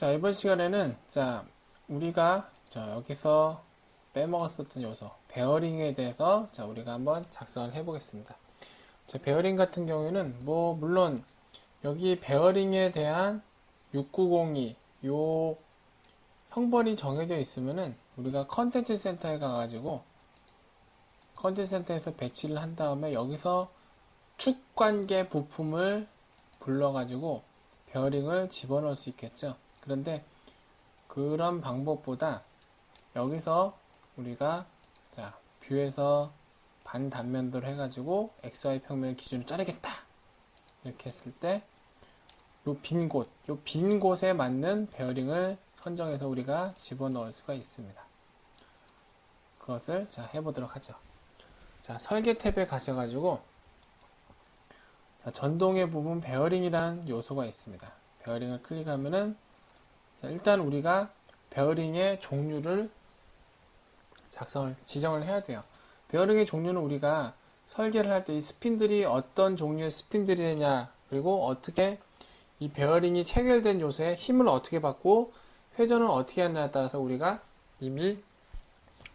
자, 이번 시간에는 우리가 여기서 빼먹었었던 요소 베어링에 대해서 우리가 한번 작성을 해 보겠습니다. 자, 베어링 같은 경우에는 물론 여기 베어링에 대한 6902 요 형벌이 정해져 있으면은 우리가 컨텐츠 센터에 가가지고 컨텐츠 센터에서 배치를 한 다음에 여기서 축관계 부품을 불러가지고 베어링을 집어넣을 수 있겠죠. 그런데 그런 방법보다 여기서 우리가 뷰에서 반단면도를 해가지고 XY 평면을 기준으로 자르겠다 이렇게 했을 때 요 빈 곳에 맞는 베어링을 선정해서 우리가 집어넣을 수가 있습니다. 그것을 해보도록 하죠. 설계 탭에 가셔가지고 전동의 부분 베어링이라는 요소가 있습니다. 베어링을 클릭하면은 일단 우리가 베어링의 종류를 지정을 해야 돼요. 베어링의 종류는 우리가 설계를 할 때 이 스핀들이 어떤 종류의 스핀들이냐, 그리고 어떻게 이 베어링이 체결된 요소에 힘을 어떻게 받고 회전을 어떻게 하느냐에 따라서 우리가 이미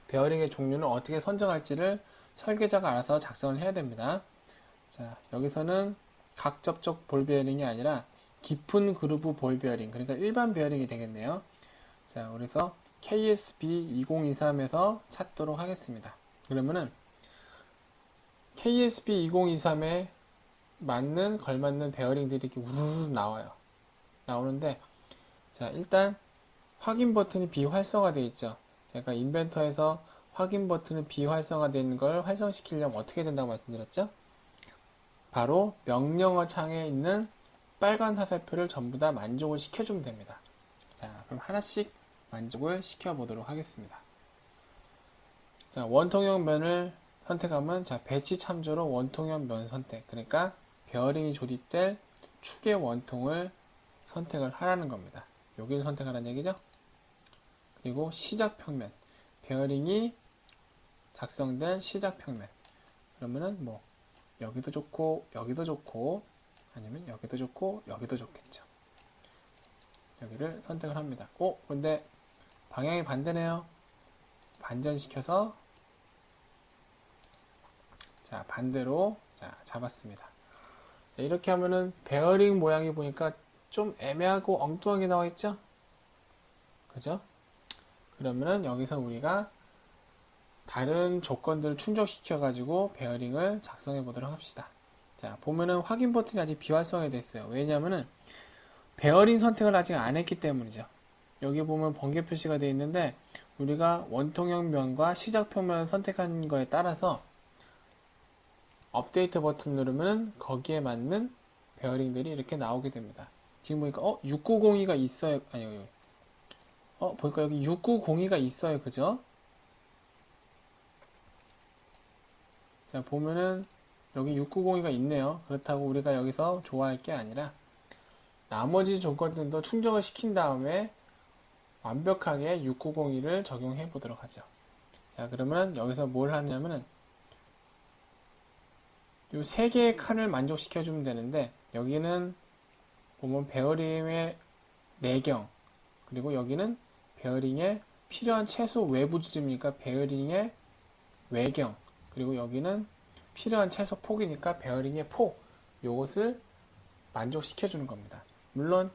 베어링의 종류는 어떻게 선정할지를 설계자가 알아서 작성을 해야 됩니다. 여기서는 각 접촉 볼 베어링이 아니라 깊은 그루브 볼 베어링, 그러니까 일반 베어링이 되겠네요. 그래서 KSB 2023에서 찾도록 하겠습니다. 그러면은 KSB 2023에 걸맞는 베어링들이 이렇게 우르르 나오는데, 일단 확인 버튼이 비활성화되어 있죠. 제가 인벤터에서 확인 버튼은 비활성화되어 있는 걸 활성시키려면 어떻게 된다고 말씀드렸죠? 바로 명령어 창에 있는 빨간 화살표를 전부 다 만족을 시켜주면 됩니다. 그럼 하나씩 만족을 시켜보도록 하겠습니다. 원통형 면을 선택하면 배치 참조로 원통형 면 선택, 그러니까 베어링이 조립될 축의 원통을 선택을 하라는 겁니다. 여기를 선택하라는 얘기죠. 그리고 시작 평면, 베어링이 작성된 시작 평면. 그러면은 여기도 좋고 여기도 좋고 아니면 여기도 좋고 여기도 좋겠죠. 여기를 선택을 합니다. 근데 방향이 반대네요. 반전시켜서 반대로 잡았습니다. 이렇게 하면은 베어링 모양이 보니까 좀 애매하고 엉뚱하게 나와 있죠? 그죠? 그러면은 여기서 우리가 다른 조건들을 충족시켜 가지고 베어링을 작성해 보도록 합시다. 보면은 확인 버튼이 아직 비활성화 됐어요. 왜냐면은 베어링 선택을 아직 안 했기 때문이죠. 여기 보면 번개 표시가 되어 있는데 우리가 원통형 면과 시작 평면을 선택한 거에 따라서 업데이트 버튼 누르면 거기에 맞는 베어링들이 이렇게 나오게 됩니다. 지금 보니까 6902가 있어요. 아니요. 보니까 여기 6902가 있어요. 그죠? 보면은 여기 6902가 있네요. 그렇다고 우리가 여기서 좋아할 게 아니라 나머지 조건들도 충족을 시킨 다음에 완벽하게 6902를 적용해 보도록 하죠. 그러면 여기서 뭘 하냐면은 이 세 개의 칸을 만족시켜 주면 되는데, 여기는 보면 베어링의 내경, 그리고 여기는 베어링의 필요한 최소 외부 지점이니까 베어링의 외경, 그리고 여기는 필요한 최소 폭이니까 베어링의 폭, 요것을 만족시켜 주는 겁니다. 물론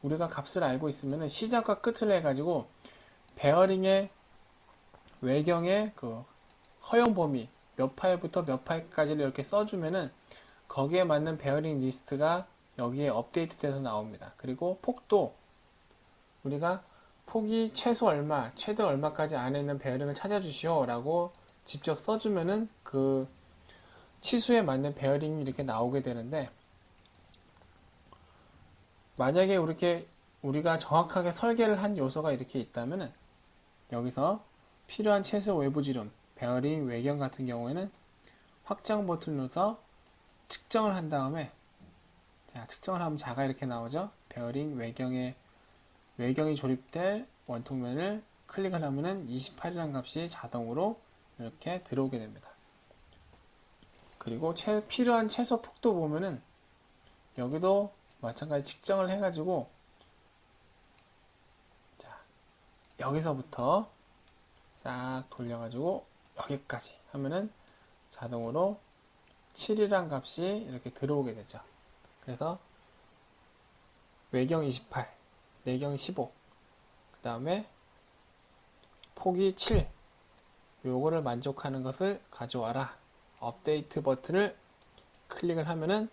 우리가 값을 알고 있으면 시작과 끝을 해가지고 베어링의 외경의 그 허용 범위 몇 파일부터 몇 파일까지를 이렇게 써주면은 거기에 맞는 베어링 리스트가 여기에 업데이트 돼서 나옵니다. 그리고 폭도 우리가 폭이 최소 얼마, 최대 얼마까지 안에 있는 베어링을 찾아주시오 라고 직접 써주면은 그 치수에 맞는 베어링이 이렇게 나오게 되는데, 만약에 우리가 정확하게 설계를 한 요소가 이렇게 있다면은 여기서 필요한 최소 외부 지름, 베어링 외경 같은 경우에는 확장 버튼을 눌러서 측정을 한 다음에 측정을 하면 자가 이렇게 나오죠. 베어링 외경이 조립될 원통면을 클릭을 하면은 28이라는 값이 자동으로 이렇게 들어오게 됩니다. 그리고 필요한 최소 폭도 보면은 여기도 마찬가지 측정을 해가지고 여기서부터 싹 돌려가지고 여기까지 하면은 자동으로 7이란 값이 이렇게 들어오게 되죠. 그래서 외경 28, 내경 15, 그 다음에 폭이 7, 요거를 만족하는 것을 가져와라. 업데이트 버튼을 클릭을 하면은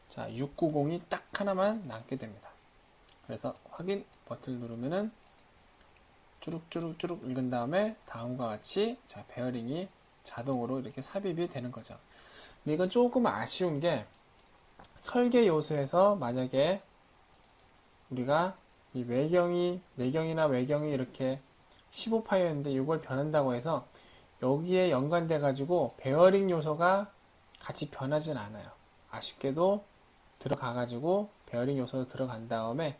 자 690이 딱 하나만 남게 됩니다. 그래서 확인 버튼을 누르면은 쭈룩쭈룩쭈룩 읽은 다음에 다음과 같이 자 베어링이 자동으로 이렇게 삽입이 되는 거죠. 근데 이건 조금 아쉬운 게 설계 요소에서 만약에 우리가 이 내경이나 외경이 이렇게 15파이였는데 이걸 변한다고 해서 여기에 연관돼 가지고 베어링 요소가 같이 변하진 않아요. 아쉽게도 들어가 가지고 베어링 요소도 들어간 다음에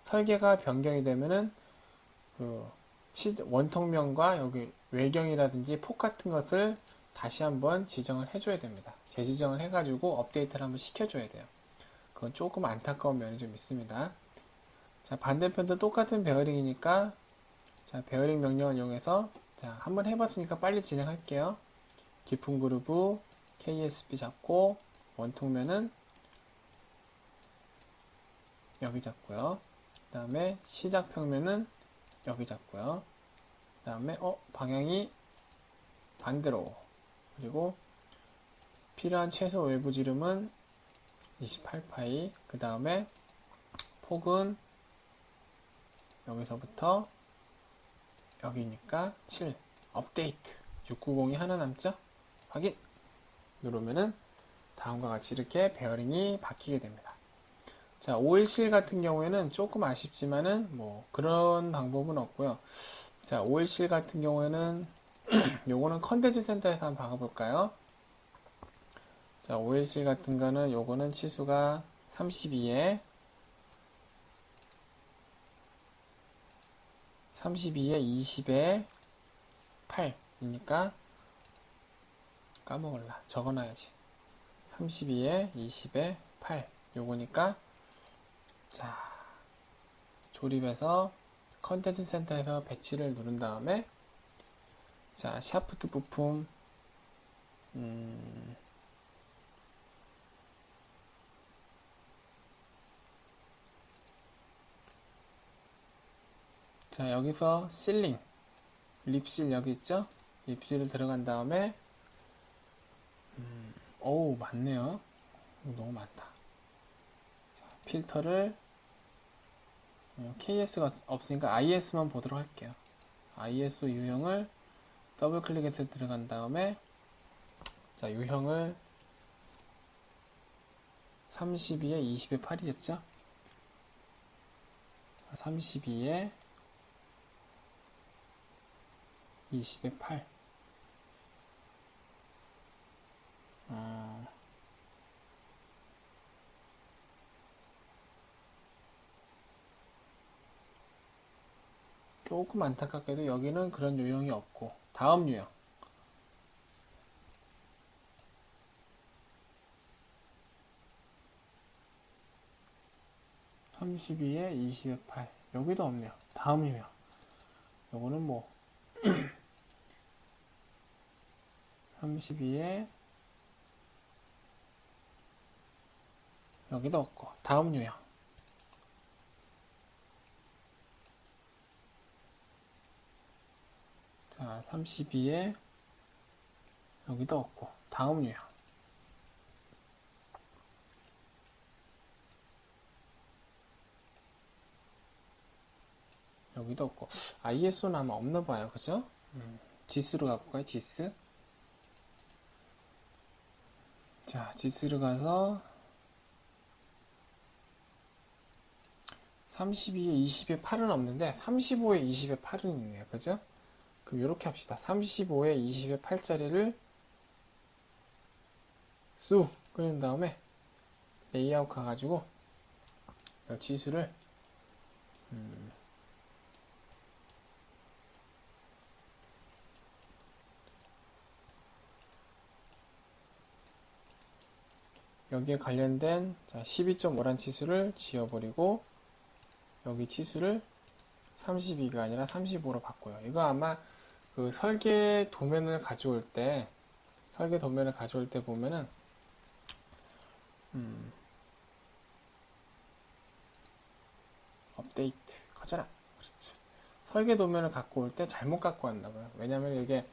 설계가 변경이 되면은 그 원통면과 여기 외경이라든지 폭 같은 것을 다시 한번 지정을 해줘야 됩니다. 재지정을 해가지고 업데이트를 한번 시켜줘야 돼요. 그건 조금 안타까운 면이 좀 있습니다. 자, 반대편도 똑같은 베어링이니까 자, 베어링 명령을 이용해서 자, 한번 해봤으니까 빨리 진행할게요. 깊은 그루브 KSP 잡고 원통면은 여기 잡고요. 그 다음에 시작 평면은 여기 잡고요. 그 다음에 방향이 반대로, 그리고 필요한 최소 외부 지름은 28파이, 그 다음에 폭은 여기서부터 여기니까 7, 업데이트. 690이 하나 남죠? 확인 누르면은 다음과 같이 이렇게 베어링이 바뀌게 됩니다. 자, 오일실 같은 경우에는 조금 아쉽지만은 뭐 그런 방법은 없고요. 자, 오일실 같은 경우에는 요거는 컨텐츠 센터에서 한번 박아볼까요? 자, 오일실 같은 거는 요거는 치수가 32에 20에 8이니까 까먹을라. 적어놔야지. 32에 20에 8 요거니까 자, 조립해서 컨텐츠 센터에서 배치를 누른 다음에 자, 샤프트 부품 자, 여기서 실링 립실 여기 있죠? 립실을 들어간 다음에 어우 많네요. 너무 많다. 자, 필터를 KS가 없으니까 IS만 보도록 할게요. ISO 유형을 더블 클릭해서 들어간 다음에 자, 유형을 32에 20에 8이겠죠? 32에 20에 8 조금 안타깝게도 여기는 그런 유형이 없고 다음 유형 32에 20에 8 여기도 없네요. 다음 유형 요거는 뭐 32에 여기도 없고 다음 유형 자 32에 여기도 없고 다음 유형 여기도 없고 ISO는 아마 없나 봐요. 그죠? 지스로 갖고 가요. 지스 자 지스로 가서 32에 20에 8은 없는데 35에 20에 8은 있네요. 그죠? 그럼 이렇게 합시다. 35에 20에 8짜리를 쑥 끄는 다음에 레이아웃 가가지고 이 지수를 여기에 관련된 12.5란 치수를 지워버리고 여기 치수를 32가 아니라 35로 바꿔요. 이거 아마 그 설계 도면을 가져올 때 보면은 업데이트 커져라. 그렇지. 설계 도면을 갖고 올 때 잘못 갖고 왔나 봐요. 왜냐면 이게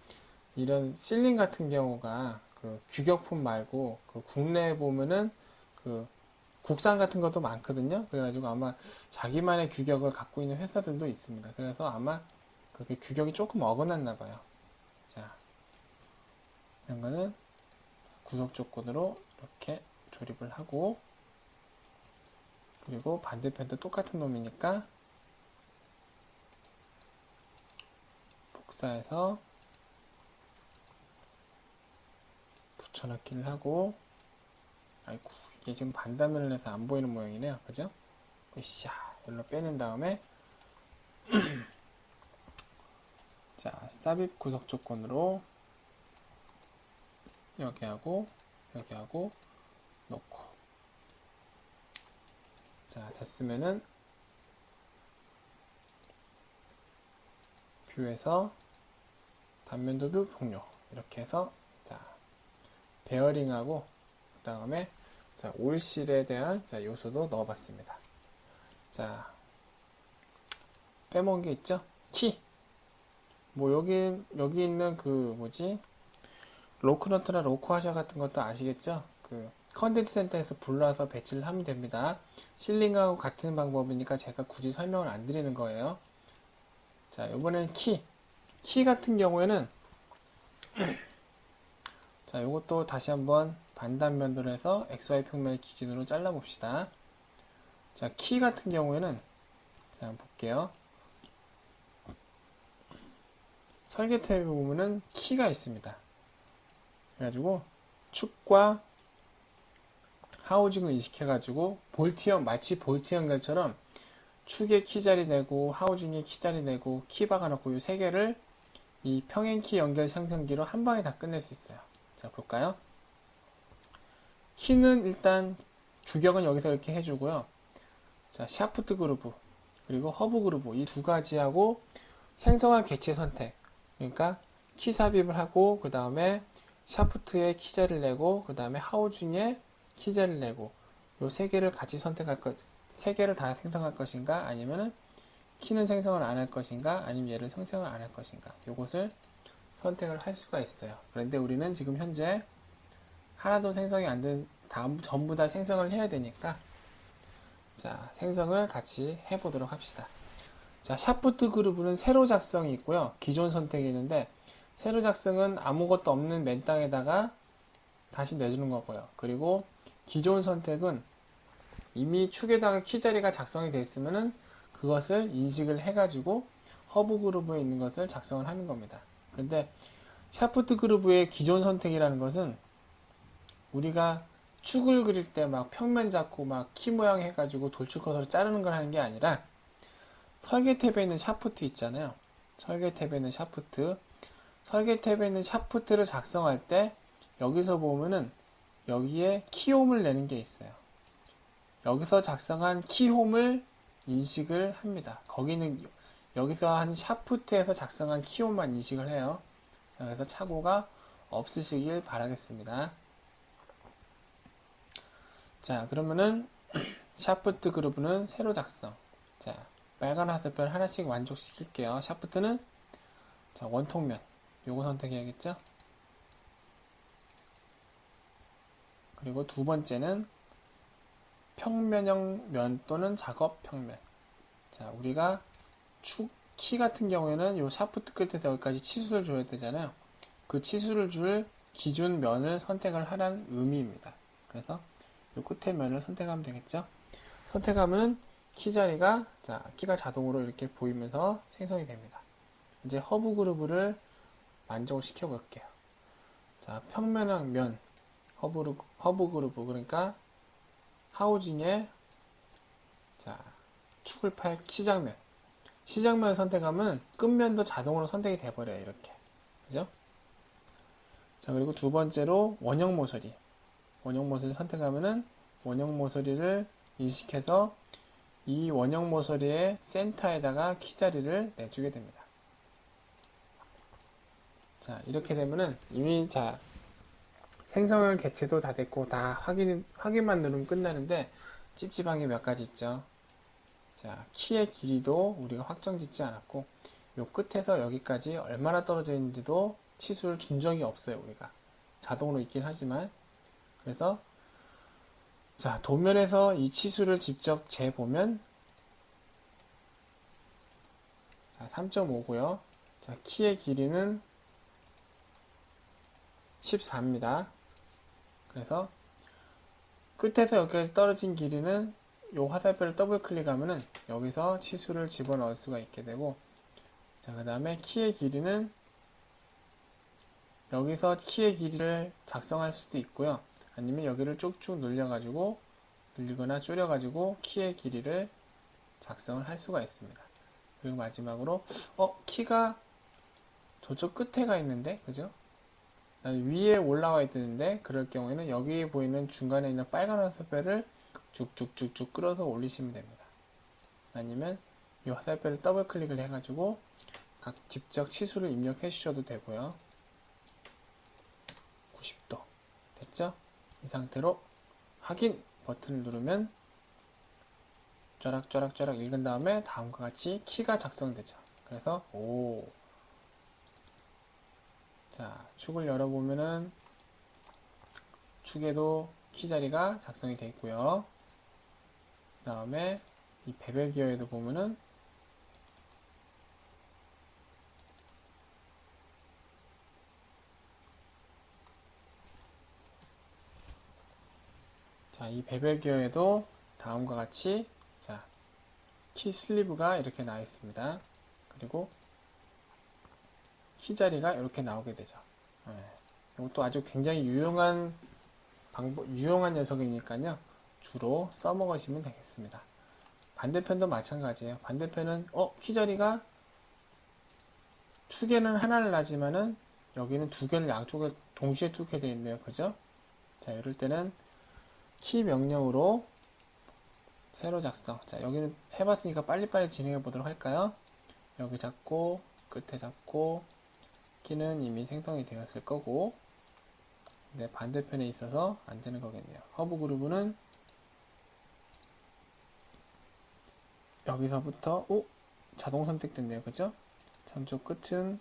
이런 실링 같은 경우가 그 규격품 말고 그 국내에 보면은 그 국산 같은 것도 많거든요. 그래가지고 아마 자기만의 규격을 갖고 있는 회사들도 있습니다. 그래서 아마 그게 규격이 조금 어긋났나 봐요. 자, 이런 거는 구속 조건으로 이렇게 조립을 하고, 그리고 반대편도 똑같은 놈이니까 복사해서 붙여넣기를 하고, 아이고 이게 지금 반단면을 해서 안 보이는 모양이네요. 그죠? 으쌰, 여기로 빼낸 다음에 자, 삽입 구속 조건으로 여기하고 여기하고 놓고, 자 됐으면은 뷰에서 단면도 뷰 종료. 이렇게 해서 자 베어링하고 그 다음에 자 오일실에 대한 자 요소도 넣어봤습니다. 자 빼먹은 게 있죠? 키. 뭐 여기 있는 그 뭐지 로크너트나 로크화샤 같은 것도 아시겠죠? 그 컨텐츠 센터에서 불러서 배치를 하면 됩니다. 실링하고 같은 방법이니까 제가 굳이 설명을 안 드리는 거예요. 자, 이번에는 키 같은 경우에는 자, 요것도 다시 한번 반단면도로 해서 XY 평면을 기준으로 잘라 봅시다. 자, 키 같은 경우에는 자, 한번 볼게요. 설계 탭에 보면은 키가 있습니다. 그래가지고 축과 하우징을 인식해가지고 마치 볼트 연결처럼 축에 키 자리 내고 하우징에 키 자리 내고 키 박아놓고 이 세 개를 이 평행키 연결 상승기로 한 방에 다 끝낼 수 있어요. 자 볼까요? 키는 일단 규격은 여기서 이렇게 해주고요. 자 샤프트 그루브 그리고 허브 그루브 이 두 가지하고 생성한 객체 선택, 그러니까 키 삽입을 하고 그 다음에 샤프트에 키 자리를 내고 그 다음에 하우징에 키 자리를 내고 요 세 개를 같이 선택할 것, 세 개를 다 생성할 것인가, 아니면은 키는 생성을 안 할 것인가, 아니면 얘를 생성을 안 할 것인가, 요것을 선택을 할 수가 있어요. 그런데 우리는 지금 현재 하나도 생성이 안 된 다음 전부 다 생성을 해야 되니까 자 생성을 같이 해보도록 합시다. 자 샤프트 그루브는 세로 작성이 있고요, 기존 선택이 있는데 세로 작성은 아무것도 없는 맨 땅에다가 다시 내주는 거고요. 그리고 기존 선택은 이미 축에다가 키 자리가 작성이 되어 있으면은 그것을 인식을 해가지고 허브 그루브에 있는 것을 작성을 하는 겁니다. 근데 샤프트 그루브의 기존 선택이라는 것은 우리가 축을 그릴 때 막 평면 잡고 막 키 모양 해가지고 돌출 커서로 자르는 걸 하는 게 아니라 설계 탭에 있는 샤프트 있잖아요. 설계 탭에 있는 샤프트. 설계 탭에 있는 샤프트를 작성할 때 여기서 보면은 여기에 키홈을 내는 게 있어요. 여기서 작성한 키홈을 인식을 합니다. 거기는 여기서 한 샤프트에서 작성한 키홈만 인식을 해요. 그래서 착오가 없으시길 바라겠습니다. 자 그러면은 샤프트 그루브는 세로 작성. 자 빨간 화살표 하나씩 만족시킬게요. 샤프트는 자 원통면 요거 선택해야겠죠. 그리고 두 번째는 평면형 면 또는 작업 평면. 자 우리가 키 같은 경우에는 요 샤프트 끝에서 여기까지 치수를 줘야 되잖아요. 그 치수를 줄 기준 면을 선택을 하라는 의미입니다. 그래서 요 끝에 면을 선택하면 되겠죠. 선택하면 키 자리가 자 키가 자동으로 이렇게 보이면서 생성이 됩니다. 이제 허브 그루브를 만족을 시켜 볼게요. 자 평면형 면 허브 그루브, 그러니까 하우징에 자 축을 팔 시장면을 선택하면 끝면도 자동으로 선택이 돼버려요. 이렇게 그죠? 자 그리고 두 번째로 원형 모서리 선택하면은 원형 모서리를 인식해서 이 원형 모서리의 센터에다가 키 자리를 내주게 됩니다. 자, 이렇게 되면은 이미 자, 생성을 개체도 다 됐고 다 확인만 누르면 끝나는데 찝찝한 게 몇 가지 있죠. 자, 키의 길이도 우리가 확정 짓지 않았고 요 끝에서 여기까지 얼마나 떨어져 있는지도 치수를 준 적이 없어요. 우리가 자동으로 있긴 하지만. 그래서 자, 도면에서 이 치수를 직접 재보면 자, 3.5고요. 자, 키의 길이는 14입니다. 그래서 끝에서 여기까지 떨어진 길이는 이 화살표를 더블 클릭하면은 여기서 치수를 집어넣을 수가 있게 되고, 자, 그 다음에 키의 길이는 여기서 키의 길이를 작성할 수도 있고요. 아니면 여기를 쭉쭉 늘리거나 줄여가지고 키의 길이를 작성을 할 수가 있습니다. 그리고 마지막으로 키가 저쪽 끝에 가 있는데, 그죠? 위에 올라와 있는데, 그럴 경우에는 여기 보이는 중간에 있는 빨간 화살표를 쭉쭉쭉쭉 끌어서 올리시면 됩니다. 아니면 이 화살표를 더블 클릭을 해가지고 각 직접 치수를 입력해 주셔도 되고요. 90도 됐죠? 이 상태로 확인 버튼을 누르면 쫘락쪼락 읽은 다음에 다음과 같이 키가 작성되죠. 그래서 자, 축을 열어보면은 축에도 키 자리가 작성이 되어 있고요. 그 다음에 이 배별 기어에도 보면은 자, 이 배별 기어에도 다음과 같이 자, 키 슬리브가 이렇게 나와 있습니다. 그리고 키 자리가 이렇게 나오게 되죠. 이것도 아주 굉장히 유용한 녀석이니까요. 주로 써먹으시면 되겠습니다. 반대편도 마찬가지예요. 반대편은 키 자리가 축에는 하나를 놔지만은 여기는 두 개를 양쪽에 동시에 뚫게 되어 있네요. 그죠? 자, 이럴 때는 키 명령으로 새로 작성. 자, 여기는 해봤으니까 빨리빨리 진행해 보도록 할까요? 여기 잡고 끝에 잡고 키는 이미 생성이 되었을 거고, 근데 반대편에 있어서 안 되는 거겠네요. 허브 그루브는 여기서부터 자동 선택됐네요. 그죠? 참조 끝은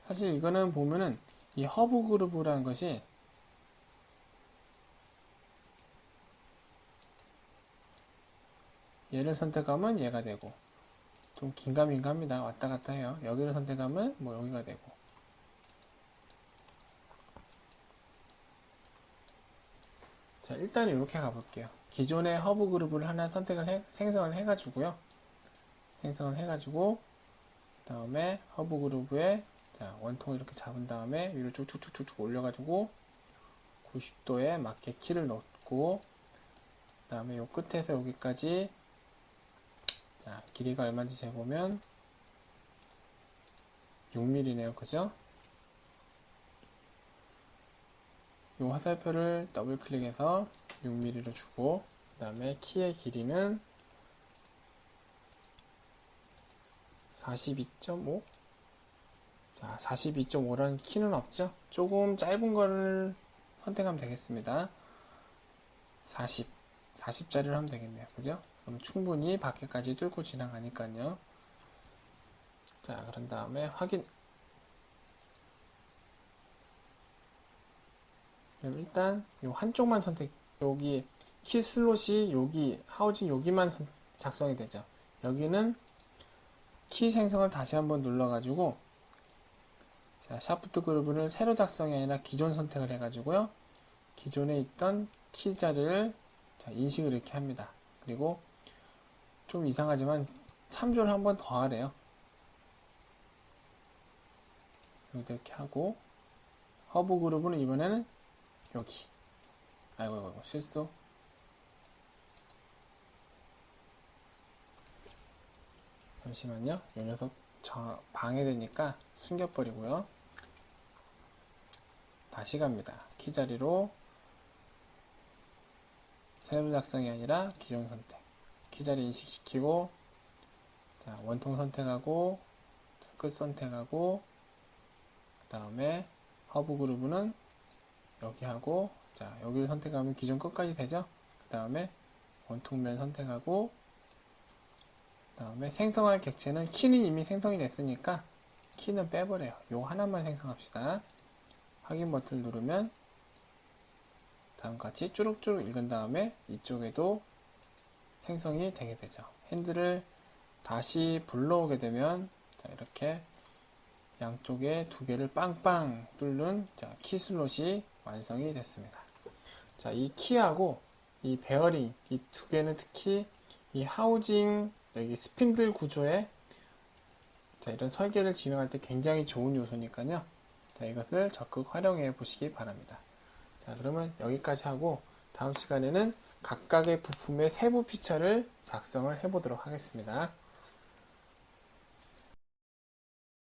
사실 이거는 보면은 이 허브 그루브라는 것이 얘를 선택하면 얘가 되고, 좀 긴가민가합니다. 왔다 갔다 해요. 여기를 선택하면 뭐 여기가 되고. 자, 일단 이렇게 가볼게요. 기존의 허브 그룹을 하나 생성을 해가지고요. 생성을 해가지고, 그 다음에 허브 그룹에 자, 원통을 이렇게 잡은 다음에 위로 쭉쭉쭉쭉 올려가지고 90도에 맞게 키를 넣고, 그 다음에 요 끝에서 여기까지 자, 길이가 얼마인지 재보면 6mm네요. 그죠? 이 화살표를 더블 클릭해서 6mm로 주고, 그 다음에 키의 길이는 42.5? 자, 42.5라는 키는 없죠? 조금 짧은 거를 선택하면 되겠습니다. 40짜리를 하면 되겠네요. 그죠? 그럼 충분히 밖에까지 뚫고 지나가니까요. 자, 그런 다음에 확인. 그럼 일단 요 한쪽만 여기 키 슬롯이 여기 하우징 여기만 작성이 되죠. 여기는 키 생성을 다시 한번 눌러가지고 자, 샤프트 그룹을 새로 작성이 아니라 기존 선택을 해가지고요. 기존에 있던 키 자리를 자, 인식을 이렇게 합니다. 그리고 좀 이상하지만 참조를 한번 더 하래요. 여기 이렇게 하고 허브 그룹은 이번에는 여기. 아이고 실수. 잠시만요. 이 녀석 방해되니까 숨겨버리고요. 다시 갑니다. 키 자리로 세부 작성이 아니라 기존 선택. 키자리 인식시키고, 자, 원통 선택하고, 끝 선택하고, 그 다음에 허브 그루브는 여기 하고, 자, 여기를 선택하면 기존 끝까지 되죠? 그 다음에 원통면 선택하고, 그 다음에 생성할 객체는 키는 이미 생성이 됐으니까 키는 빼버려요. 요 하나만 생성합시다. 확인 버튼을 누르면 다음과 같이 쭈룩쭈룩 읽은 다음에 이쪽에도 생성이 되게 되죠. 핸들을 다시 불러오게 되면 자, 이렇게 양쪽에 두 개를 빵빵 뚫는 자, 키 슬롯이 완성이 됐습니다. 자, 이 키하고 이 베어링 이 두 개는 특히 이 하우징 여기 스핀들 구조에 자, 이런 설계를 진행할 때 굉장히 좋은 요소니까요. 자, 이것을 적극 활용해 보시기 바랍니다. 자, 그러면 여기까지 하고 다음 시간에는 각각의 부품의 세부 피처를 작성을 해 보도록 하겠습니다.